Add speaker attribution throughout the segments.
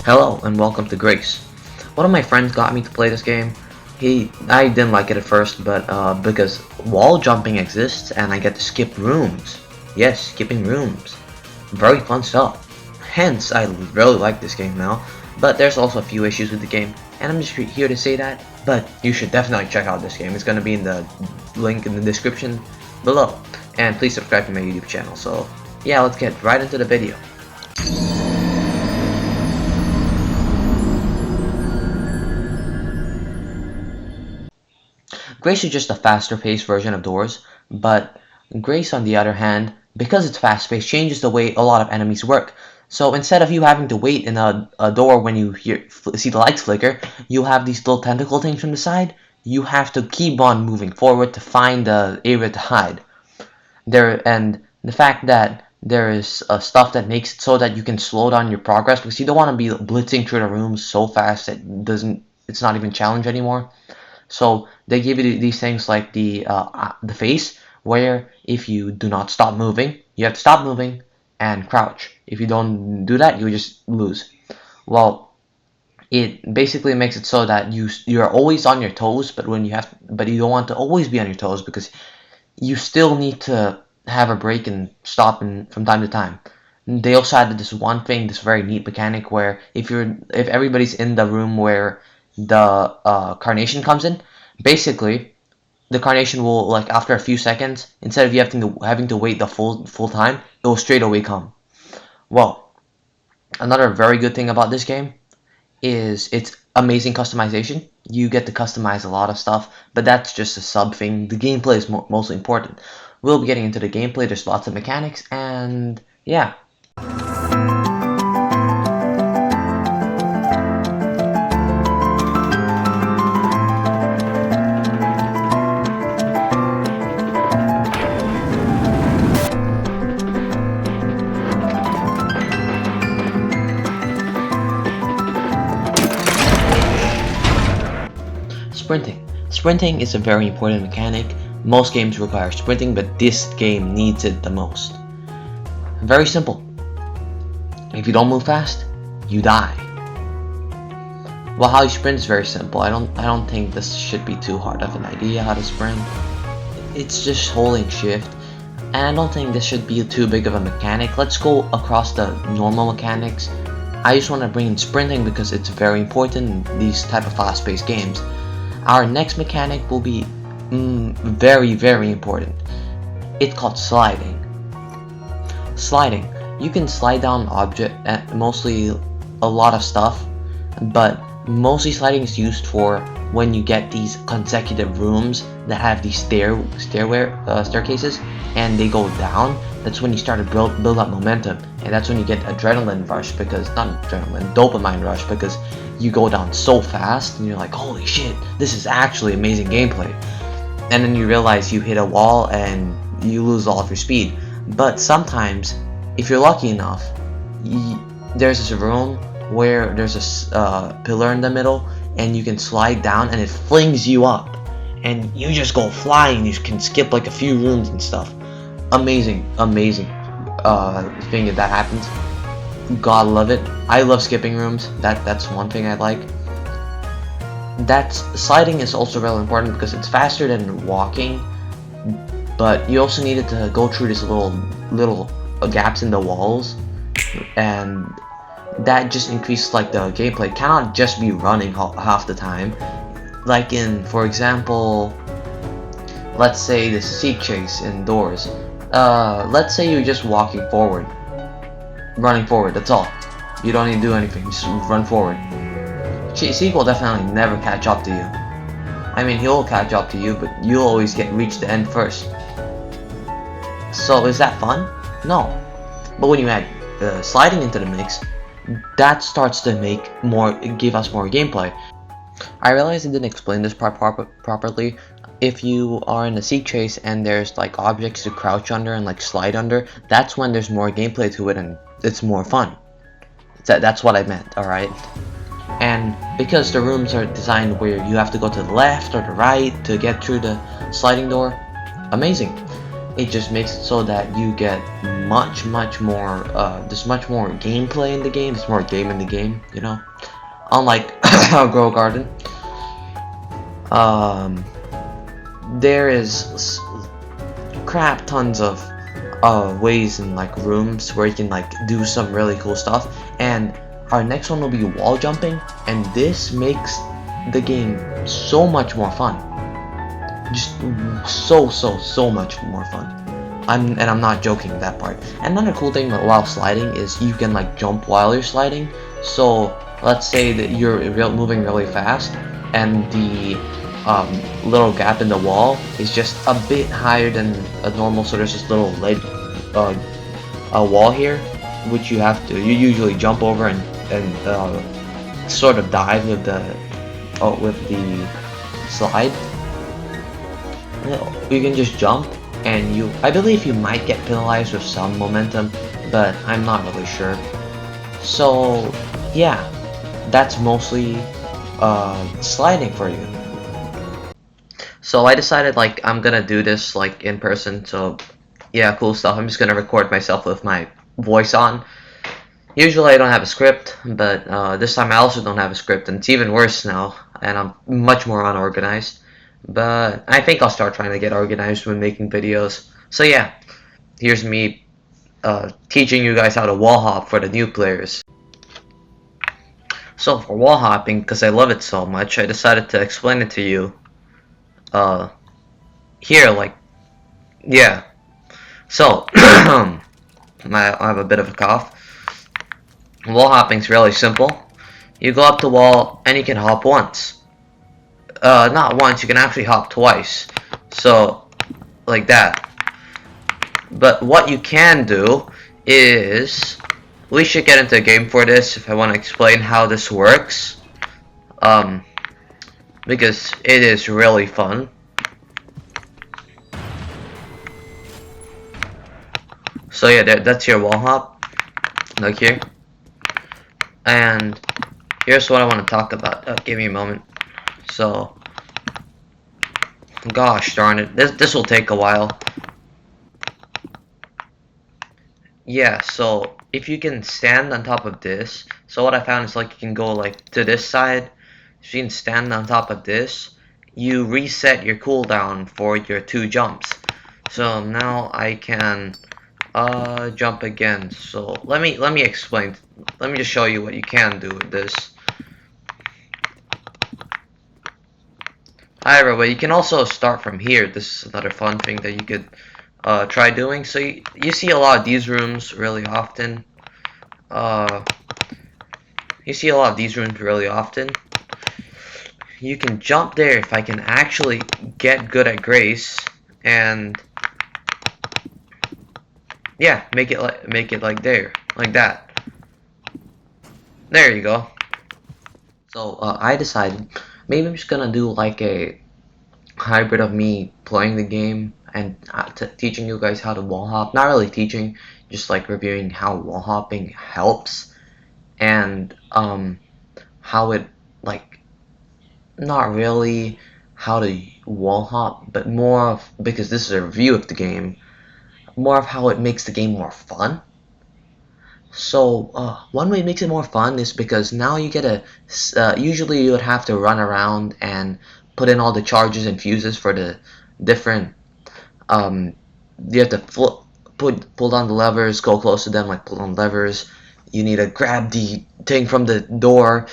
Speaker 1: Hello and welcome to Grace. One of my friends got me to play this game. I didn't like it at first, but because wall jumping exists and I get to skip rooms. Yes, skipping rooms. Very fun stuff. Hence, I really like this game now. But there's also a few issues with the game, and I'm just here to say that. But you should definitely check out this game. It's gonna be in the link in the description below. And please subscribe to my YouTube channel. So yeah, let's get right into the video. Grace is just a faster paced version of Doors, but Grace on the other hand, because it's fast paced, changes the way a lot of enemies work. So instead of you having to wait in a door when you see the lights flicker, you have these little tentacle things from the side. You have to keep on moving forward to find the area to hide. And the fact that there is stuff that makes it so that you can slow down your progress because you don't want to be blitzing through the rooms so fast that it's not even a challenge anymore. So they give you these things like the face, where if you do not stop moving, you have to stop moving and crouch. If you don't do that, you just lose. Well, it basically makes it so that you're always on your toes, but you don't want to always be on your toes because you still need to have a break and stop from time to time. They also added this one thing, this very neat mechanic where if everybody's in the room where the carnation comes in, basically the carnation will, like, after a few seconds, instead of you having to wait the full time, it will straight away come. Well, another very good thing about this game is its amazing customization. You get to customize a lot of stuff, but that's just a sub thing. The gameplay is mostly important. We'll be getting into the gameplay. There's lots of mechanics, and yeah. Sprinting. Sprinting is a very important mechanic. Most games require sprinting, but this game needs it the most. Very simple. If you don't move fast, you die. Well, how you sprint is very simple. I don't think this should be too hard of an idea how to sprint. It's just holding shift, and I don't think this should be too big of a mechanic. Let's go across the normal mechanics. I just want to bring in sprinting because it's very important in these type of fast-paced games. Our next mechanic will be very, very important. It's called sliding. Sliding. You can slide down mostly a lot of stuff, but mostly sliding is used for when you get these consecutive rooms that have these staircases and they go down. That's when you start to build up momentum, and that's when you get adrenaline rush, because not adrenaline, dopamine rush, because you go down so fast and you're like, holy shit, this is actually amazing gameplay. And then you realize you hit a wall and you lose all of your speed. But sometimes, if you're lucky enough, there's this room where there's a pillar in the middle and you can slide down and it flings you up and you just go flying. You can skip like a few rooms and stuff. Amazing thing that happens. God love it. I love skipping rooms. That's one thing I like. Sliding is also really important because it's faster than walking, but you also needed to go through these little gaps in the walls, and that just increases like the gameplay. It cannot just be running half the time. Like for example, let's say the seek chase indoors. Let's say you're just walking forward, running forward, that's all. You don't need to do anything, just run forward. Seek will definitely never catch up to you. I mean, he'll catch up to you, but you'll always reach the end first. So is that fun? No. But when you add sliding into the mix, that starts to give us more gameplay. I realize I didn't explain this part properly. If you are in a seek chase and there's like objects to crouch under and like slide under, that's when there's more gameplay to it and it's more fun. That's what I meant, alright? And because the rooms are designed where you have to go to the left or the right to get through the sliding door, amazing. it just makes it so that you get much more, there's much more gameplay in the game, there's more game in the game, you know? Unlike Grow Garden, um, there is crap tons of ways and like rooms where you can like do some really cool stuff, and our next one will be wall jumping, and this makes the game so much more fun. Just so much more fun. I'm not joking that part. And another cool thing while sliding is you can like jump while you're sliding. So let's say that you're moving really fast, and the little gap in the wall is just a bit higher than a normal, so there's this little ledge, a wall here, which you usually jump over and sort of dive with the slide. You can just jump, and I believe you might get penalized with some momentum, but I'm not really sure. So yeah, that's mostly sliding for you. So I decided like I'm gonna do this like in person, so yeah, cool stuff. I'm just gonna record myself with my voice on. Usually I don't have a script, but this time I also don't have a script, and it's even worse now, and I'm much more unorganized. But I think I'll start trying to get organized when making videos. So yeah, here's me teaching you guys how to wall hop for the new players. So for wall hopping, because I love it so much, I decided to explain it to you uh, here, like, yeah. So, I have a bit of a cough. Wall hopping's really simple. You go up the wall, and you can hop once. Not once, you can actually hop twice. So, like that. But what you can do is, we should get into a game for this if I want to explain how this works. Because it is really fun. So yeah, that's your wall hop, like here. And here's what I want to talk about. Give me a moment. So, gosh darn it, this will take a while. Yeah, so if you can stand on top of this, so what I found is like you can go like to this side. If you can stand on top of this, you reset your cooldown for your 2 jumps. So now I can jump again. So let me explain. Let me just show you what you can do with this. However, but you can also start from here. This is another fun thing that you could try doing. So you see a lot of these rooms really often. You see a lot of these rooms really often. You can jump there if I can actually get good at grace, and yeah, make it like there, like that. There you go. So I decided maybe I'm just gonna do like a hybrid of me playing the game and teaching you guys how to wall hop. Not really teaching, just like reviewing how wall hopping helps, and how it, like, not really how to wall hop, but more of, because this is a review of the game, more of how it makes the game more fun. So one way it makes it more fun is because now you get usually you would have to run around and put in all the charges and fuses for the different, you have to pull down the levers, go close to them, like pull on levers. You need to grab the thing from the door,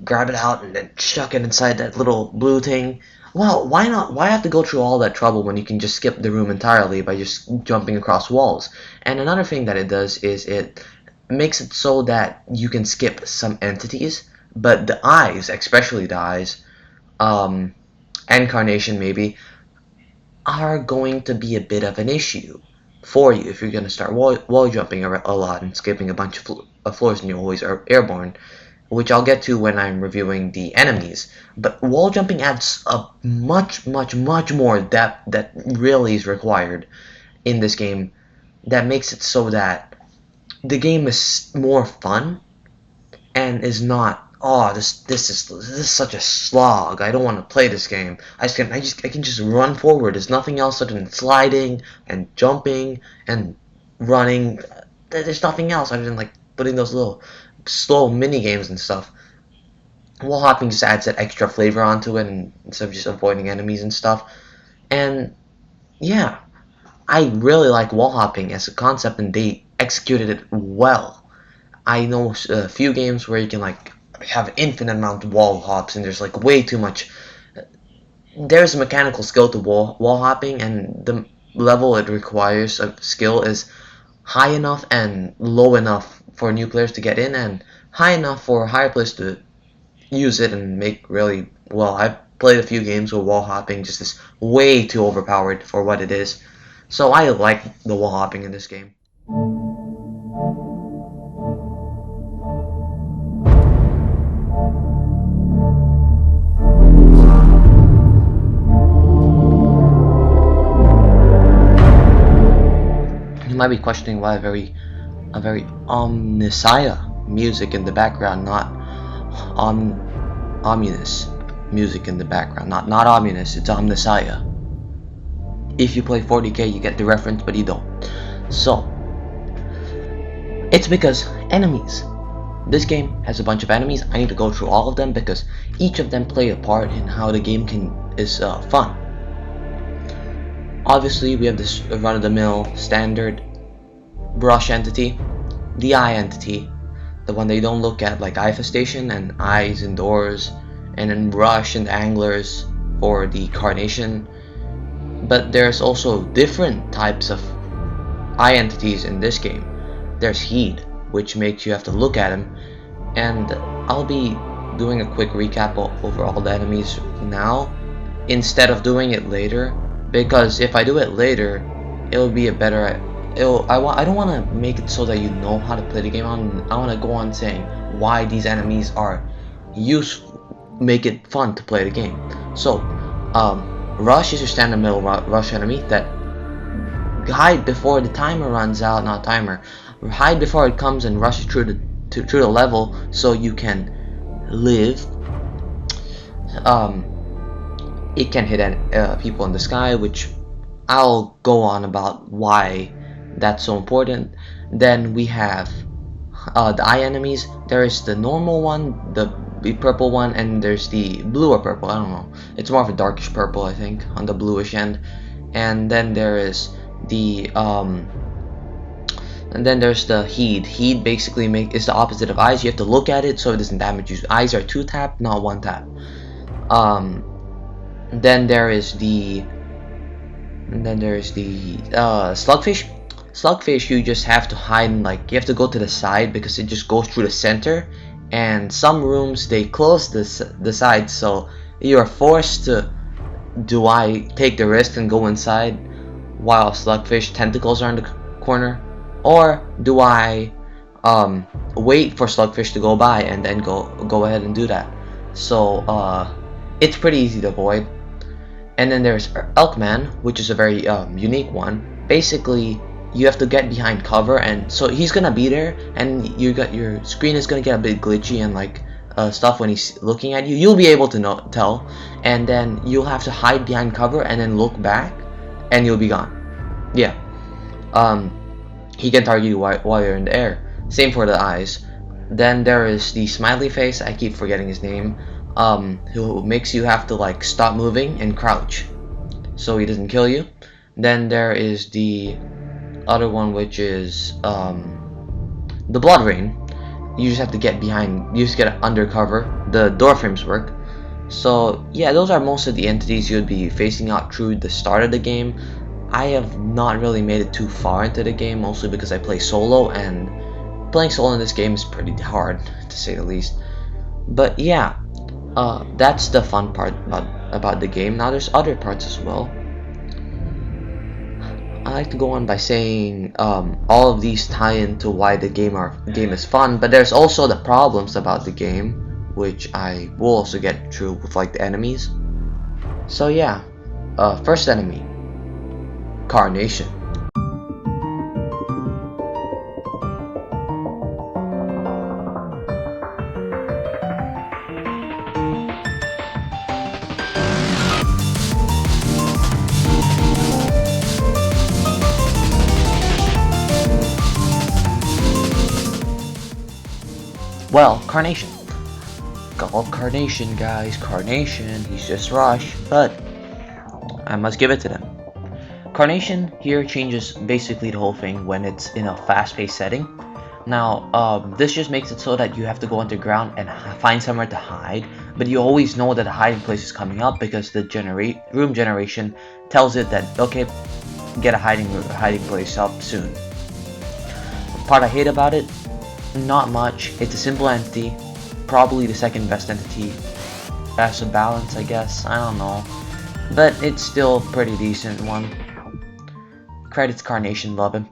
Speaker 1: grab it out, and then chuck it inside that little blue thing. Well, why not? Why have to go through all that trouble when you can just skip the room entirely by just jumping across walls? And another thing that it does is it makes it so that you can skip some entities, but the eyes, especially the eyes, and Carnation maybe, are going to be a bit of an issue for you if you're going to start wall jumping a lot and skipping a bunch of floors and you're always airborne, which I'll get to when I'm reviewing the enemies. But wall jumping adds a much more depth that really is required in this game, that makes it so that the game is more fun and is not oh, this is such a slog. I don't want to play this game. I can just run forward. There's nothing else other than sliding and jumping and running. There's nothing else other than like putting those little slow mini games and stuff. Wall hopping just adds that extra flavor onto it, and instead of just avoiding enemies and stuff. And yeah, I really like wall hopping as a concept, and they executed it well. I know a few games where you can like have infinite amount of wall hops, and there's like way too much. There's a mechanical skill to wall hopping, and the level it requires of skill is high enough and low enough for new players to get in, and high enough for higher players to use it and make really well. I've played a few games where wall hopping just is way too overpowered for what it is. So I like the wall hopping in this game. You might be questioning why a very omniscient music in the background, not ominous music in the background, not ominous. It's omniscient. If you play 40k, you get the reference, but you don't. So it's because enemies. This game has a bunch of enemies. I need to go through all of them because each of them play a part in how the game is fun. Obviously, we have this run-of-the-mill standard brush entity, the eye entity, the one they don't look at, like eye station and eyes and doors, and then brush and anglers for the carnation. But there's also different types of eye entities in this game. There's heed, which makes you have to look at him, and I'll be doing a quick recap over all the enemies now instead of doing it later, because if I do it later, it'll be a better. I don't want to make it so that you know how to play the game. I want to go on saying why these enemies are useful, make it fun to play the game. So, Rush is your standard middle rush enemy that hide before the timer runs out. Not timer, hide before it comes and rushes through the level, so you can live. It can hit people in the sky, which I'll go on about why that's so important. Then we have the eye enemies. There is the normal one, the purple one, and there's the blue or purple. I don't know. It's more of a darkish purple, I think, on the bluish end. And then there is the heed. Heed basically is the opposite of eyes. You have to look at it so it doesn't damage you. Eyes are 2 tap, not 1 tap. Then there is the slugfish. Slugfish, you just have to hide, and like you have to go to the side because it just goes through the center, and some rooms they close the side, so you are forced to. Do I take the risk and go inside while slugfish tentacles are in the corner, or do I wait for slugfish to go by and then go ahead and do that? So it's pretty easy to avoid. And then there's Elkman, which is a very unique one. Basically, you have to get behind cover, and so he's gonna be there, and your screen is gonna get a bit glitchy and like stuff when he's looking at you. You'll be able to tell, and then you'll have to hide behind cover and then look back, and you'll be gone. Yeah. He can target you while you're in the air. Same for the eyes. Then there is the smiley face. I keep forgetting his name. Who makes you have to like stop moving and crouch so he doesn't kill you. Then there is the other one, which is the blood rain. You just have to get behind, you just get undercover. The door frames work. So yeah, those are most of the entities you would be facing out through the start of the game. I have not really made it too far into the game, mostly because I play solo, and playing solo in this game is pretty hard, to say the least. But yeah, that's the fun part about the game. Now there's other parts as well. I like to go on by saying all of these tie into why the game is fun, but there's also the problems about the game, which I will also get through with like the enemies. So yeah, first enemy, Carnation. Well, Carnation. Called Carnation, guys. Carnation. He's just Rush, but I must give it to them. Carnation here changes basically the whole thing when it's in a fast-paced setting. Now, this just makes it so that you have to go underground and find somewhere to hide, but you always know that a hiding place is coming up because the room generation tells it that, okay, get a hiding place up soon. The part I hate about it, not much. It's a simple entity, probably the second best entity as a balance, I guess. I don't know, but it's still a pretty decent one. Credits Carnation, love him.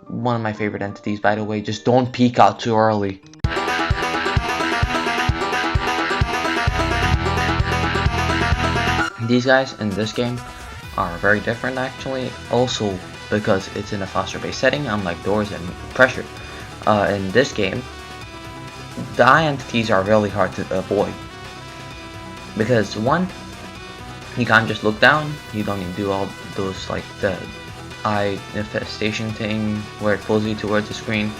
Speaker 1: One of my favorite entities, by the way. Just don't peek out too early. These guys in this game are very different, actually. Also, because it's in a faster-paced setting, unlike Doors and Pressure. In this game, the eye entities are really hard to avoid. Because, one, you can't just look down. You don't need to do all those, like, the eye infestation thing where it pulls you towards the screen.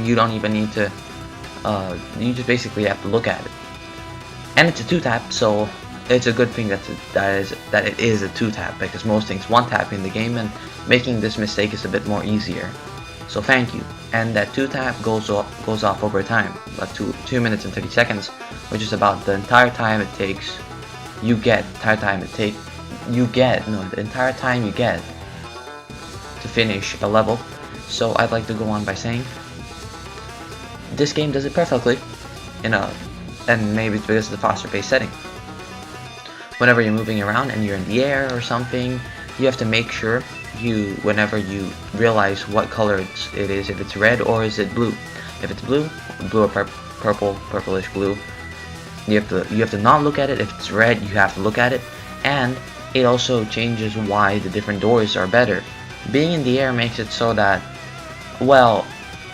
Speaker 1: You don't even need to you just basically have to look at it, and it's a 2-tap, so it's a good thing that it is a 2-tap, because most things 1-tap in the game, and making this mistake is a bit more easier, so thank you. And that 2-tap goes off over time, like 2 minutes and 30 seconds, which is about the entire time it takes the entire time you get to finish a level. So I'd like to go on by saying this game does it perfectly and maybe it's because of the faster paced setting. Whenever you're moving around and you're in the air or something, you have to make sure whenever you realize what color it is, if it's red or is it blue. If it's blue or purplish blue, you have to not look at it. If it's red, you have to look at it. And it also changes why the different doors are better. Being in the air makes it so that, well,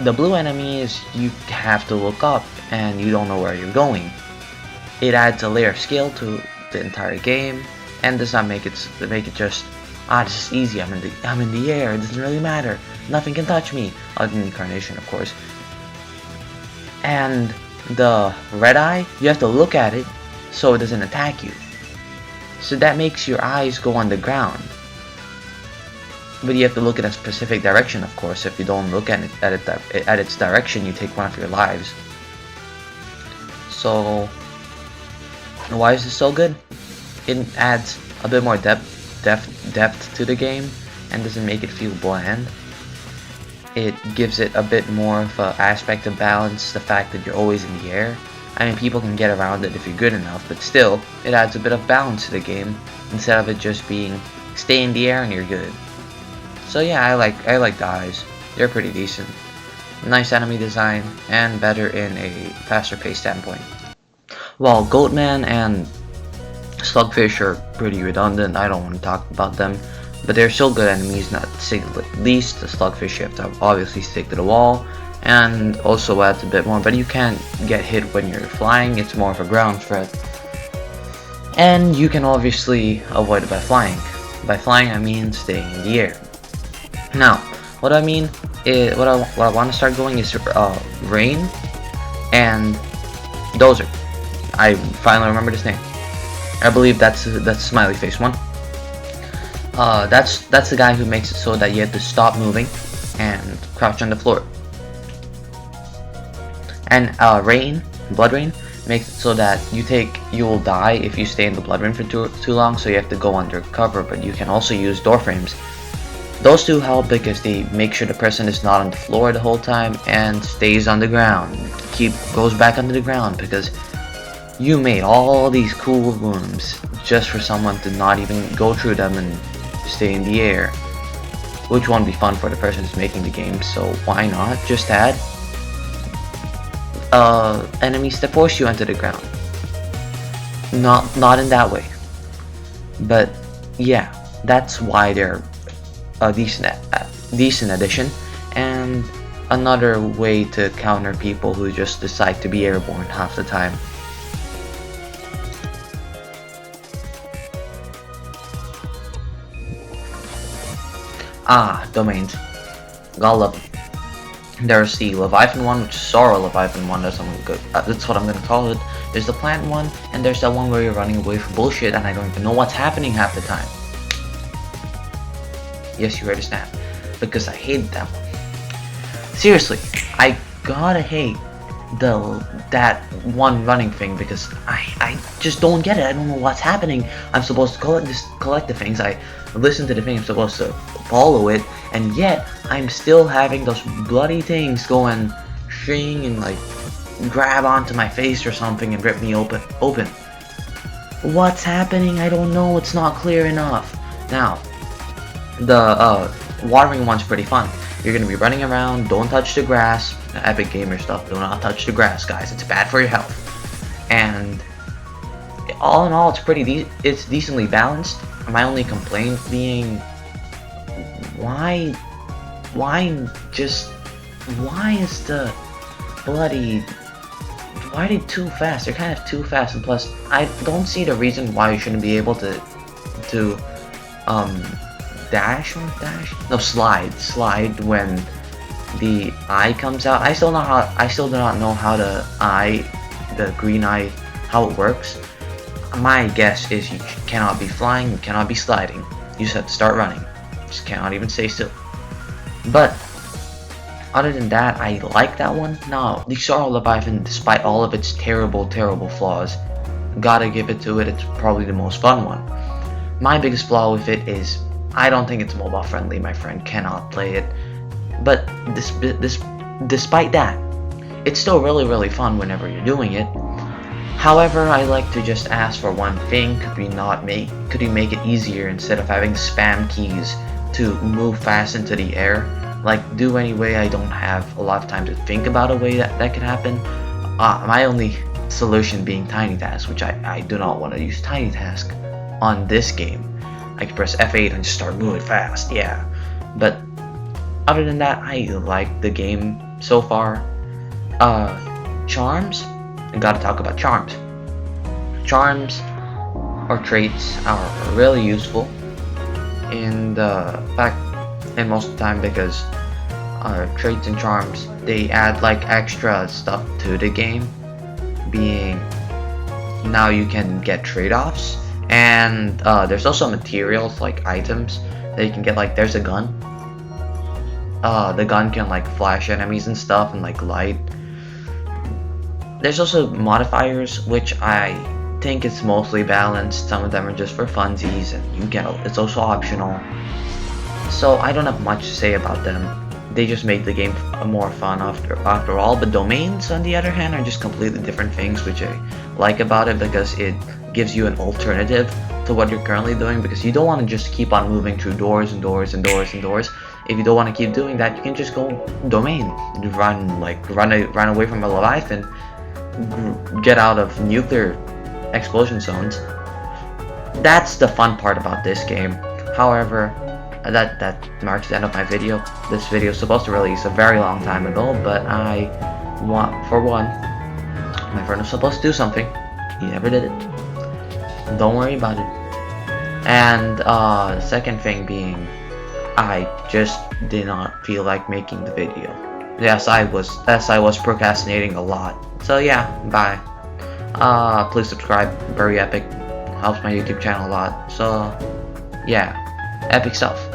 Speaker 1: the blue enemies, you have to look up and you don't know where you're going. It adds a layer of skill to the entire game and does not make it just, this is easy, I'm in the air, it doesn't really matter, nothing can touch me, other than Incarnation, of course. And the red eye, you have to look at it so it doesn't attack you. So that makes your eyes go on the ground. But you have to look in a specific direction, of course. If you don't look at its direction, you take one of your lives. So, why is this so good? It adds a bit more depth to the game and doesn't make it feel bland. It gives it a bit more of an aspect of balance, the fact that you're always in the air. I mean, people can get around it if you're good enough, but still, it adds a bit of balance to the game instead of it just being stay in the air and you're good. So yeah, I like the eyes. They're pretty decent. Nice enemy design and better in a faster paced standpoint. While Goatman and Slugfish are pretty redundant, I don't want to talk about them, but they're still good enemies, not to say the least. The Slugfish, you have to obviously stick to the wall, and also adds a bit more, but you can't get hit when you're flying. It's more of a ground threat, and you can obviously avoid it by flying. By flying, I mean staying in the air. Now, what I mean is, what I want to start going is Rain and Dozer. I finally remembered his name. I believe that's Smiley Face one. That's the guy who makes it so that you have to stop moving and crouch on the floor. And Rain, Blood Rain, makes it so that you will die if you stay in the Blood Rain for too long, so you have to go under cover, but you can also use door frames. Those two help because they make sure the person is not on the floor the whole time and stays on the ground. Goes back under the ground because you made all these cool rooms just for someone to not even go through them and stay in the air, which won't be fun for the person who's making the game. So why not just add enemies that force you onto the ground? Not in that way, but yeah, that's why they're a decent addition, and another way to counter people who just decide to be airborne half the time. Domains. Gotta love them. There's the Leviathan one, which is Sorrow Leviathan one. That's what I'm gonna call it. There's the plant one, and there's that one where you're running away from bullshit, and I don't even know what's happening half the time. Yes, you heard a snap, because I hate that one. Seriously, I gotta hate that one running thing because I just don't get it. I don't know what's happening. I'm supposed to collect the things. I listen to the thing. I'm supposed to follow it, and yet I'm still having those bloody things go and string and like grab onto my face or something and rip me open. What's happening? I don't know. It's not clear enough. Now, the watering one's pretty fun. You're gonna be running around. Don't touch the grass. Epic Gamer stuff. Do not touch the grass, guys. It's bad for your health. And all in all, it's decently balanced. My only complaint being, why is the bloody, why are they too fast? They're kind of too fast, and plus, I don't see the reason why you shouldn't be able to slide when the eye comes out. I still do not know how the green eye, how it works. My guess is you cannot be flying, you cannot be sliding. You just have to start running. You just cannot even stay still. But other than that, I like that one. Now, the Sorrow Leviathan, despite all of its terrible flaws, gotta give it to it. It's probably the most fun one. My biggest flaw with it is I don't think it's mobile friendly. My friend cannot play it. But despite that, it's still really fun whenever you're doing it. However, I like to just ask for one thing. Could you make it easier instead of having spam keys to move fast into the air? Like, do any way I don't have a lot of time to think about a way that could happen. My only solution being Tiny Task, which I do not want to use Tiny Task on this game. I can press F8 and just start moving fast, yeah. But other than that, I like the game so far. Charms? I gotta talk about charms. Charms or traits are really useful in most of the time because traits and charms, they add like extra stuff to the game. Being now you can get trade-offs, and there's also materials like items that you can get. Like there's a gun. The gun can like flash enemies and stuff and like light. There's also modifiers, which I think it's mostly balanced. Some of them are just for funsies, and it's also optional. So I don't have much to say about them. They just make the game more fun after all. But domains, on the other hand, are just completely different things, which I like about it because it gives you an alternative to what you're currently doing. Because you don't want to just keep on moving through doors and doors and doors and doors. If you don't want to keep doing that, you can just go domain, run away from a Leviathan, get out of nuclear explosion zones. That's the fun part about this game. However, that marks the end of my video. This video is supposed to release a very long time ago, but for one, my friend was supposed to do something. He never did it. Don't worry about it. And second thing being, I just did not feel like making the video. Yes, I was procrastinating a lot. So yeah, bye. Please subscribe. Very epic. Helps my YouTube channel a lot. So yeah, epic stuff.